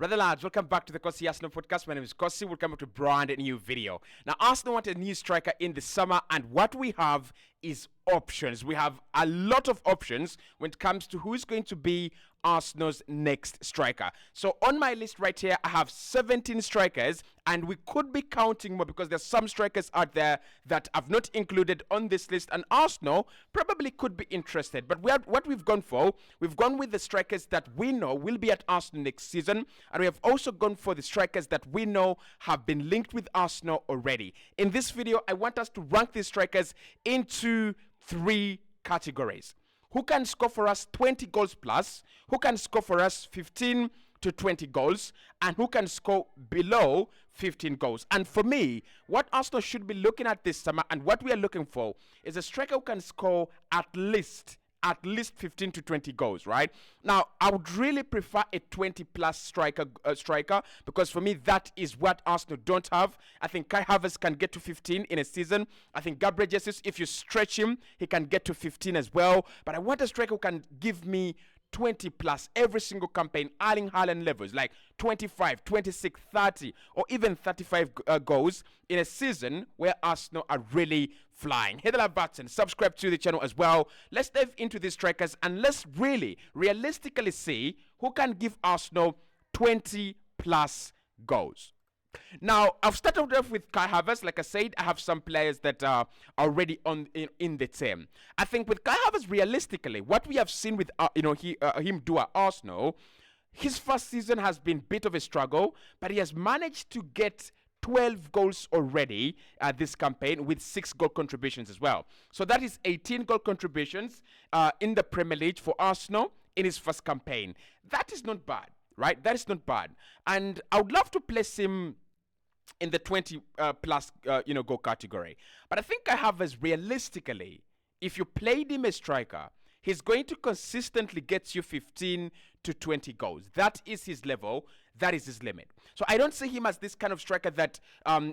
Brother lads, welcome back to the Cossy Arsenal podcast. My name is Cossy. Welcome back to a brand new video. Now, Arsenal want a new striker in the summer, and what we have is options. We have a lot of options when it comes to who's going to be Arsenal's next striker. So on my list right here, I have 17 strikers, and we could be counting more because there's some strikers out there that I've not included on this list, and Arsenal probably could be interested. But what we've gone for, we've gone with the strikers that we know will be at Arsenal next season, and we have also gone for the strikers that we know have been linked with Arsenal already. In this video, I want us to rank these strikers into 3 categories. Who can score for us 20 goals plus, who can score for us 15 to 20 goals, and who can score below 15 goals. And for me, what Arsenal should be looking at this summer and what we are looking for is a striker who can score at least 15 to 20 goals, right? Now, I would really prefer a 20 plus striker because for me, that is what Arsenal don't have. I think Kai Havertz can get to 15 in a season. I think Gabriel Jesus, if you stretch him, he can get to 15 as well. But I want a striker who can give me 20 plus every single campaign, Erling Haaland levels, like 25, 26, 30, or even 35 goals in a season where Arsenal are really flying. Hit the like button, subscribe to the channel as well. Let's dive into these strikers and let's really realistically see who can give Arsenal 20 plus goals. Now, I've started off with Kai Havertz. Like I said, I have some players that are already in the team. I think with Kai Havertz, realistically, what we have seen with him do at Arsenal, his first season has been a bit of a struggle, but he has managed to get 12 goals already this campaign with 6 goal contributions as well. So that is 18 goal contributions in the Premier League for Arsenal in his first campaign. That is not bad, right? That is not bad. And I would love to place him in the 20 plus goal category. But I think I have as realistically, if you played him as striker, he's going to consistently get you 15 to 20 goals. That is his level. That is his limit. So I don't see him as this kind of striker that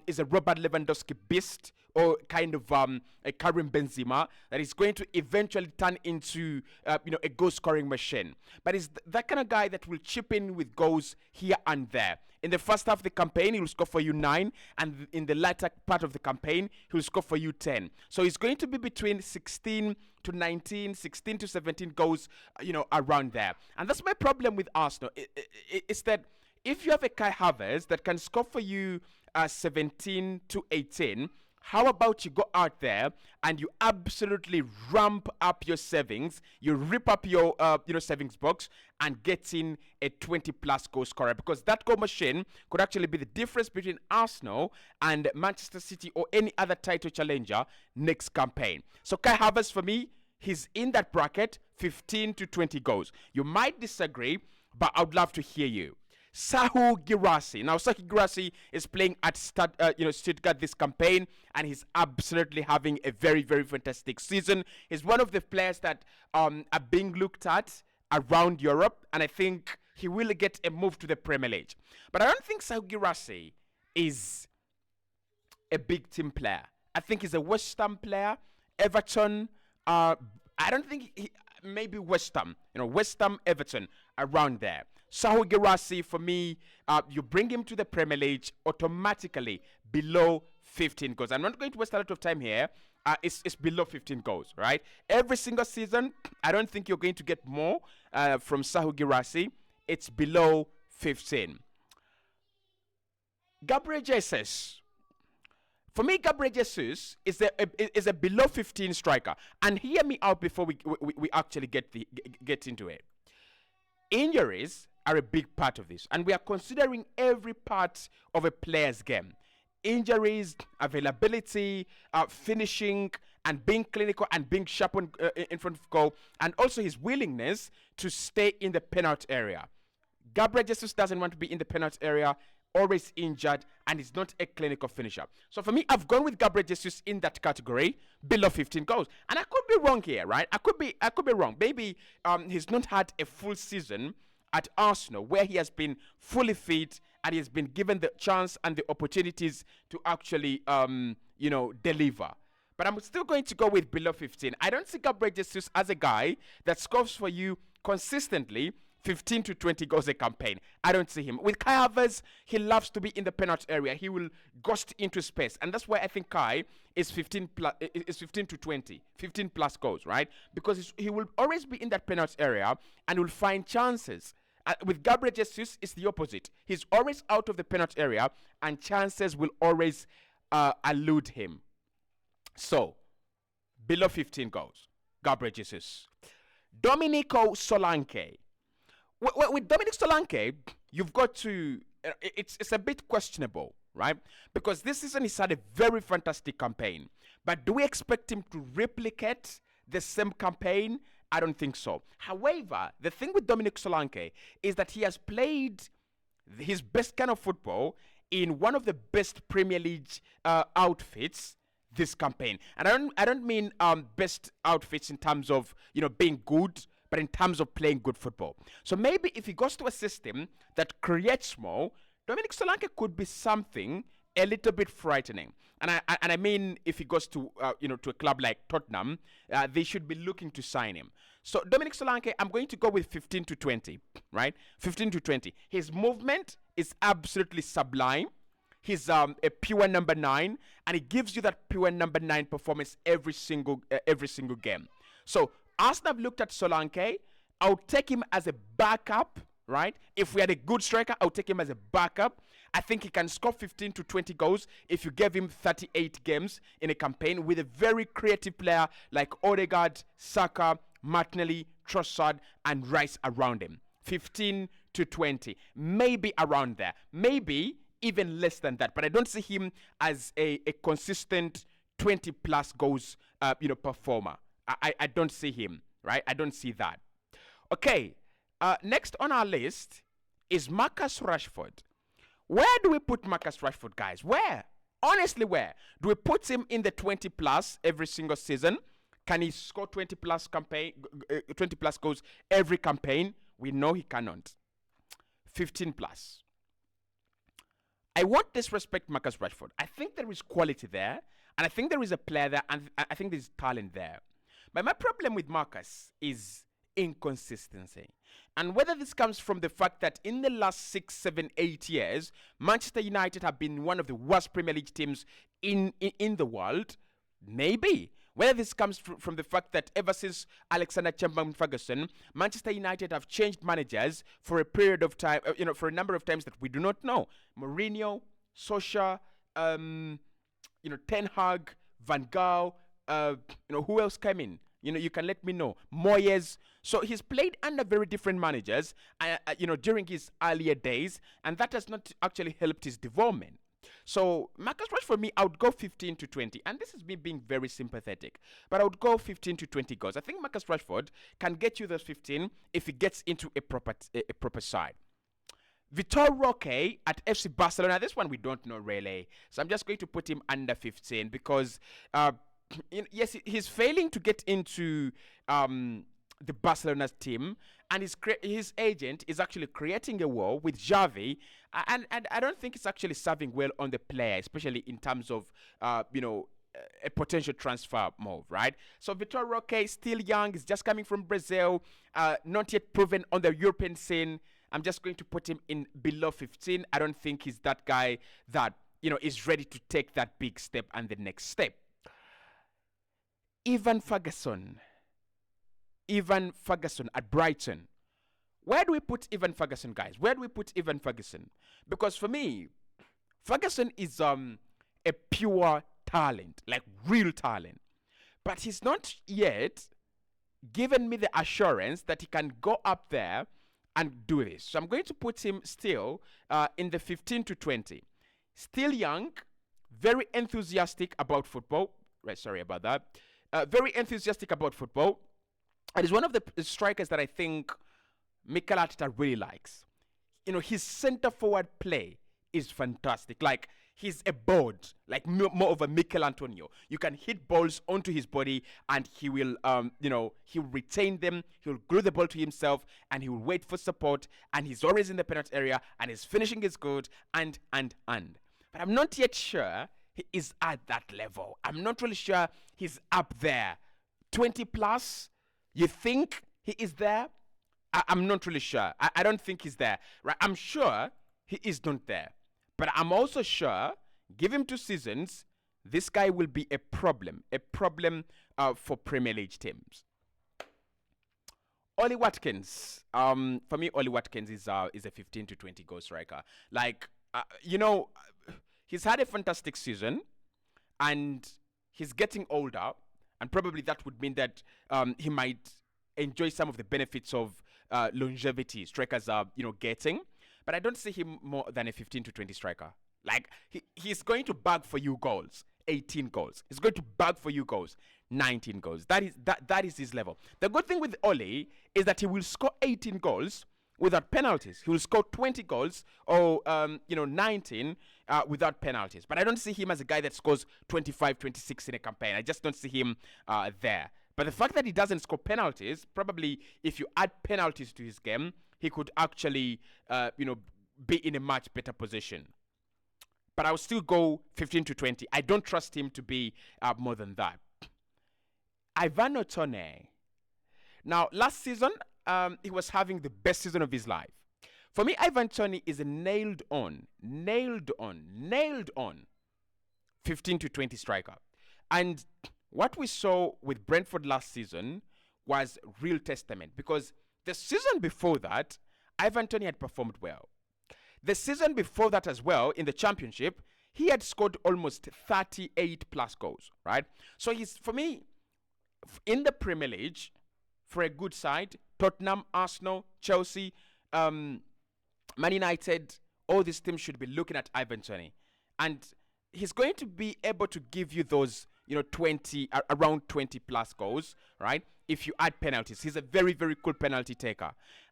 is a Robert Lewandowski beast or kind of a Karim Benzema that is going to eventually turn into a goal scoring machine. But he's that kind of guy that will chip in with goals here and there. In the first half of the campaign, he will score for you 9, and in the latter part of the campaign, he will score for you 10. So he's going to be between 16 to 19, 16 to 17 goals, around there. And that's my problem with Arsenal. It's that if you have a Kai Havertz that can score for you 17 to 18, how about you go out there and you absolutely ramp up your savings, you rip up your savings box and get in a 20 plus goal scorer, because that goal machine could actually be the difference between Arsenal and Manchester City or any other title challenger next campaign. So Kai Havertz, for me, he's in that bracket, 15 to 20 goals. You might disagree, but I would love to hear you. Guirassy. Now, Guirassy is playing at Stuttgart this campaign, and he's absolutely having a very, very fantastic season. He's one of the players that are being looked at around Europe, and I think he will get a move to the Premier League. But I don't think Guirassy is a big team player. I think he's a West Ham player. Everton. I don't think maybe West Ham. West Ham, Everton, around there. Guirassy, for me, you bring him to the Premier League automatically below 15 goals. I'm not going to waste a lot of time here. It's below 15 goals, right? Every single season, I don't think you're going to get more from Guirassy. It's below 15. Gabriel Jesus. For me, Gabriel Jesus is a below 15 striker. And hear me out before we actually get into it. Injuries are a big part of this, and we are considering every part of a player's game. Injuries, availability, finishing, and being clinical and being sharp in front of goal, and also his willingness to stay in the penalty area. Gabriel Jesus doesn't want to be in the penalty area, always injured, and is not a clinical finisher. So for me, I've gone with Gabriel Jesus in that category, below 15 goals. And I could be wrong here, right? I could be wrong. Maybe he's not had a full season at Arsenal where he has been fully fit and he has been given the chance and the opportunities to actually deliver. But I'm still going to go with below 15. I don't see Gabriel Jesus as a guy that scores for you consistently 15 to 20 goals a campaign. I don't see him. With Kai Havertz, he loves to be in the penalty area. He will ghost into space. And that's why I think Kai is 15 to 20, 15 plus goals, right? Because he will always be in that penalty area and will find chances. With Gabriel Jesus, it's the opposite. He's always out of the penalty area and chances will always elude him. So, below 15 goals, Gabriel Jesus. Domenico Solanke. With Dominic Solanke, you've got to, it's a bit questionable, right? Because this season he's had a very fantastic campaign. But do we expect him to replicate the same campaign? I don't think so. However, the thing with Dominic Solanke is that he has played his best kind of football in one of the best Premier League outfits this campaign. And I don't mean best outfits in terms of, being good, but in terms of playing good football. So maybe if he goes to a system that creates more, Dominic Solanke could be something a little bit frightening. And I mean, if he goes to to a club like Tottenham, they should be looking to sign him. So Dominic Solanke, I'm going to go with 15 to 20, right? 15 to 20. His movement is absolutely sublime. He's a pure number 9, and he gives you that pure number 9 performance every single game. So Arsenal have looked at Solanke. I'll take him as a backup, right? If we had a good striker, I'll take him as a backup. I think he can score 15 to 20 goals if you gave him 38 games in a campaign with a very creative player like Odegaard, Saka, Martinelli, Trossard, and Rice around him. 15 to 20, maybe around there. Maybe even less than that. But I don't see him as a consistent 20 plus goals performer. I don't see him, right? I don't see that. Okay, next on our list is Marcus Rashford. Where do we put Marcus Rashford, guys? Where? Honestly, where? Do we put him in the 20 plus every single season? Can he score 20 plus goals every campaign? We know he cannot. 15 plus. I won't disrespect Marcus Rashford. I think there is quality there, and I think there is a player there, and I think there's talent there. But my problem with Marcus is inconsistency. And whether this comes from the fact that in the last 6, 7, 8 years, Manchester United have been one of the worst Premier League teams in the world, maybe. Whether this comes from the fact that ever since Alexander Ferguson, Manchester United have changed managers for a period of time, for a number of times that we do not know. Mourinho, Solskjaer, Ten Hag, Van Gaal, who else came in? You can let me know. Moyes. So he's played under very different managers, during his earlier days, and that has not actually helped his development. So Marcus Rashford, for me, I would go 15 to 20. And this is me being very sympathetic. But I would go 15 to 20 goals. I think Marcus Rashford can get you those 15 if he gets into a proper side. Viktor Roque at FC Barcelona. This one we don't know really. So I'm just going to put him under 15 because... yes, he's failing to get into the Barcelona's team, and his agent is actually creating a war with Xavi, and I don't think it's actually serving well on the player, especially in terms of a potential transfer move, right? So Viktor Roque is still young, he's just coming from Brazil, not yet proven on the European scene. I'm just going to put him in below 15. I don't think he's that guy that is ready to take that big step and the next step. Evan Ferguson at Brighton. Where do we put Evan Ferguson, guys? Where do we put Evan Ferguson? Because for me, Ferguson is a pure talent, like real talent. But he's not yet given me the assurance that he can go up there and do this. So I'm going to put him still in the 15 to 20. Still young, very enthusiastic about football. Right, sorry about that. Very enthusiastic about football. And he's one of the strikers that I think Mikel Arteta really likes. His center-forward play is fantastic. Like, he's a board, like more of a Mikel Antonio. You can hit balls onto his body and he will, he'll retain them. He'll glue the ball to himself and he will wait for support. And he's always in the penalty area and his finishing is good and. But I'm not yet sure he is at that level. I'm not really sure he's up there. 20 plus, you think he is there? I'm not really sure. I don't think he's there. Right? I'm sure he is not there. But I'm also sure, give him 2 seasons, this guy will be a problem for Premier League teams. Ollie Watkins. For me, Ollie Watkins is a 15 to 20 goal striker. Like, he's had a fantastic season, and he's getting older, and probably that would mean that he might enjoy some of the benefits of longevity strikers are getting. But I don't see him more than a 15 to 20 striker. Like, he's going to bag for you goals, 18 goals. He's going to bag for you goals, 19 goals. That is his level. The good thing with Ollie is that he will score 18 goals without penalties. He will score 20 goals or 19 without penalties. But I don't see him as a guy that scores 25, 26 in a campaign. I just don't see him there. But the fact that he doesn't score penalties, probably if you add penalties to his game, he could actually be in a much better position. But I'll still go 15 to 20. I don't trust him to be more than that. Ivan Toney. Now, last season, he was having the best season of his life. For me, Ivan Toney is a nailed on 15 to 20 striker. And what we saw with Brentford last season was real testament, because the season before that, Ivan Toney had performed well. The season before that as well, in the Championship, he had scored almost 38 plus goals, right? So for me, in the Premier League, for a good side, Tottenham, Arsenal, Chelsea, Man United, all these teams should be looking at Ivan Toney. And he's going to be able to give you those, around 20 plus goals, right? If you add penalties. He's a very, very cool penalty taker.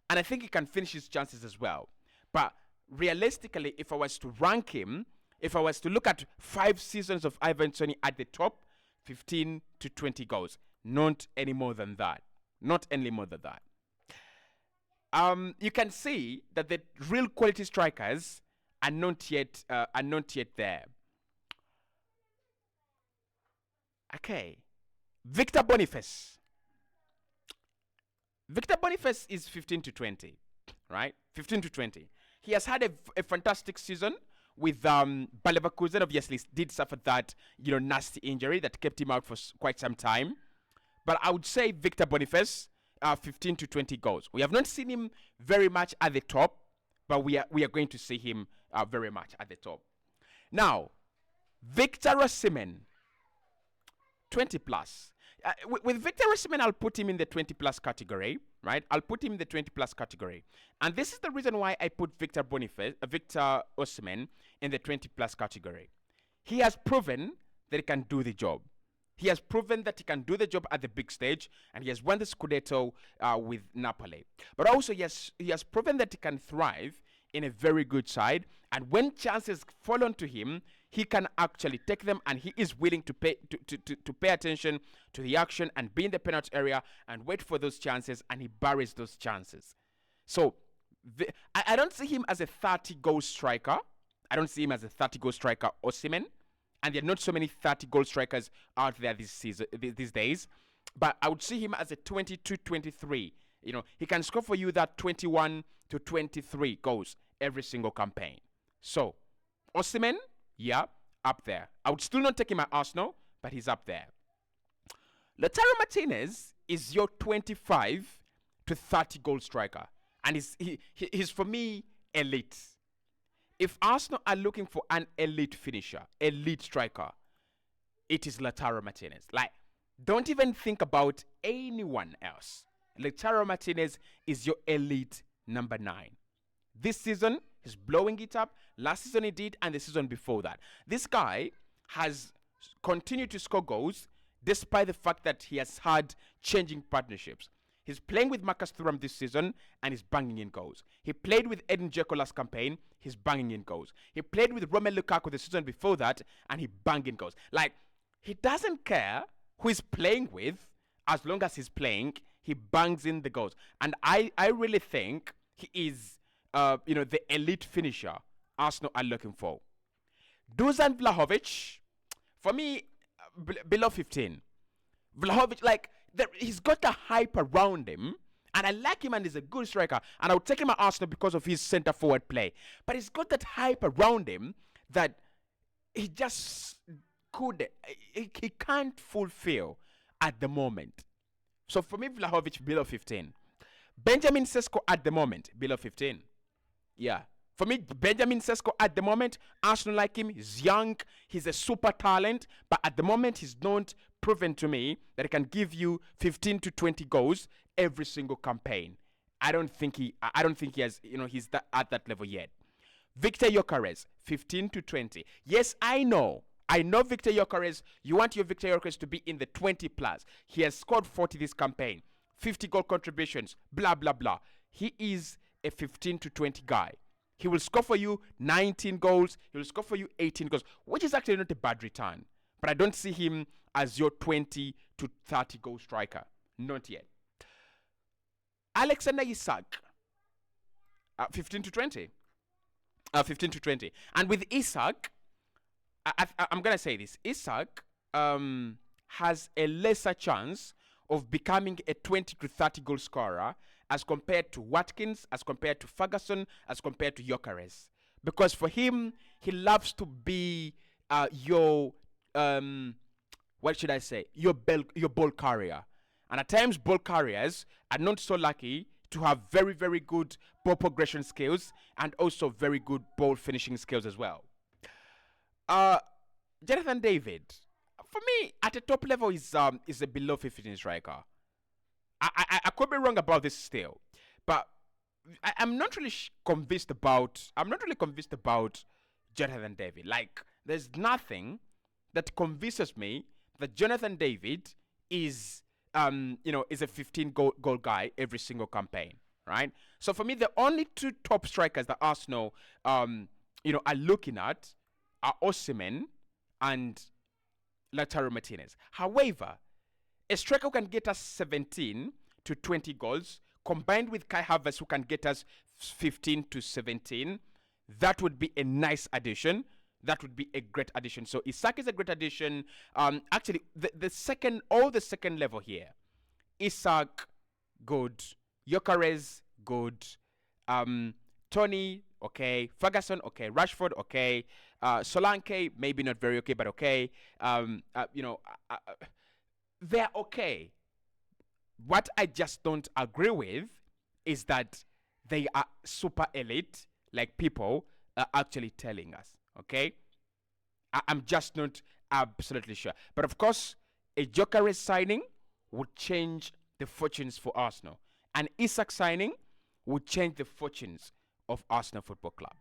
And I think he can finish his chances as well. But realistically, if I was to rank him, if I was to look at 5 seasons of Ivan Toney at the top, 15 to 20 goals. Not any more than that. Not any more than that. You can see that the real quality strikers are not yet there. Okay. Viktor Boniface. Viktor Boniface is 15 to 20, right? 15 to 20. He has had a fantastic season with Bayer Leverkusen. Obviously, did suffer that nasty injury that kept him out for quite some time. But I would say Viktor Boniface, 15 to 20 goals. We have not seen him very much at the top, but we are going to see him very much at the top. Now, Viktor Osimhen, 20 plus. With Viktor Osimhen, I'll put him in the 20 plus category, right? I'll put him in the 20 plus category. And this is the reason why I put Viktor Osimhen in the 20 plus category. He has proven that he can do the job. He has proven that he can do the job at the big stage, and he has won the Scudetto with Napoli. But also, he has proven that he can thrive in a very good side, and when chances fall onto him, he can actually take them, and he is willing to pay attention to the action and be in the penalty area and wait for those chances, and he buries those chances. So I don't see him as a 30-goal striker. I don't see him as a 30-goal striker, Osimhen. And there are not so many 30-goal strikers out there these days. But I would see him as a 22-23. He can score for you that 21 to 23 goals every single campaign. So, Osimhen, yeah, up there. I would still not take him at Arsenal, but he's up there. Lautaro Martinez is your 25 to 30 goal striker. And he's for me, elite. If Arsenal are looking for an elite finisher, elite striker, it is Lautaro Martinez. Like, don't even think about anyone else. Lautaro Martinez is your elite number 9. This season, he's blowing it up. Last season he did, and the season before that. This guy has continued to score goals despite the fact that he has had changing partnerships. He's playing with Marcus Thuram this season, and he's banging in goals. He played with Edin Dzeko last campaign, he's banging in goals. He played with Romelu Lukaku the season before that, and he banged in goals. Like, he doesn't care who he's playing with, as long as he's playing, he bangs in the goals. And I really think he is, the elite finisher Arsenal are looking for. Dusan Vlahovic, for me, below 15. Vlahovic, he's got a hype around him, And I like him and he's a good striker. And I would take him at Arsenal because of his centre-forward play. But he's got that hype around him that he just he can't fulfill at the moment. So for me, Vlahovic below 15. Benjamin Sesko at the moment, below 15. Yeah. For me, Benjamin Sesko at the moment, Arsenal like him. He's young. He's a super talent. But at the moment, he's not proven to me that he can give you 15 to 20 goals every single campaign. I don't think he has, he's at that level yet. Viktor Gyokeres, 15 to 20. Yes, I know Viktor Gyokeres. You want your Viktor Gyokeres to be in the 20 plus. He has scored 40 this campaign. 50 goal contributions, blah, blah, blah. He is a 15 to 20 guy. He will score for you 19 goals. He will score for you 18 goals, which is actually not a bad return. But I don't see him as your 20 to 30 goal striker. Not yet. Alexander Isak, 15 to 20. 15 to 20. And with Isak, I'm going to say this. Isak has a lesser chance of becoming a 20 to 30 goal scorer as compared to Watkins, as compared to Ferguson, as compared to Gyokeres. Because for him, he loves to be your ball carrier. And at times, ball carriers are not so lucky to have very, very good ball progression skills and also very good ball finishing skills as well. Jonathan David, for me, at the top level, is a below 15 striker. I could be wrong about this still, but I'm not really convinced about. I'm not really convinced about Jonathan David. Like, there's nothing that convinces me that Jonathan David is a 15 goal guy every single campaign, right? So for me, the only two top strikers that Arsenal, are looking at are Osimhen and Lautaro Martinez. However, a striker who can get us 17 to 20 goals, combined with Kai Havertz who can get us 15 to 17, that would be a nice addition. That would be a great addition. So Isak is a great addition. Actually, the second level here, Isak, good. Gyokeres, good. Toney, okay. Ferguson, okay. Rashford, okay. Solanke, maybe not very okay, but okay. They're okay. What I just don't agree with is that they are super elite, like people are actually telling us. Okay? I'm just not absolutely sure. But of course, a Gyokeres signing would change the fortunes for Arsenal. An Isak signing would change the fortunes of Arsenal Football Club.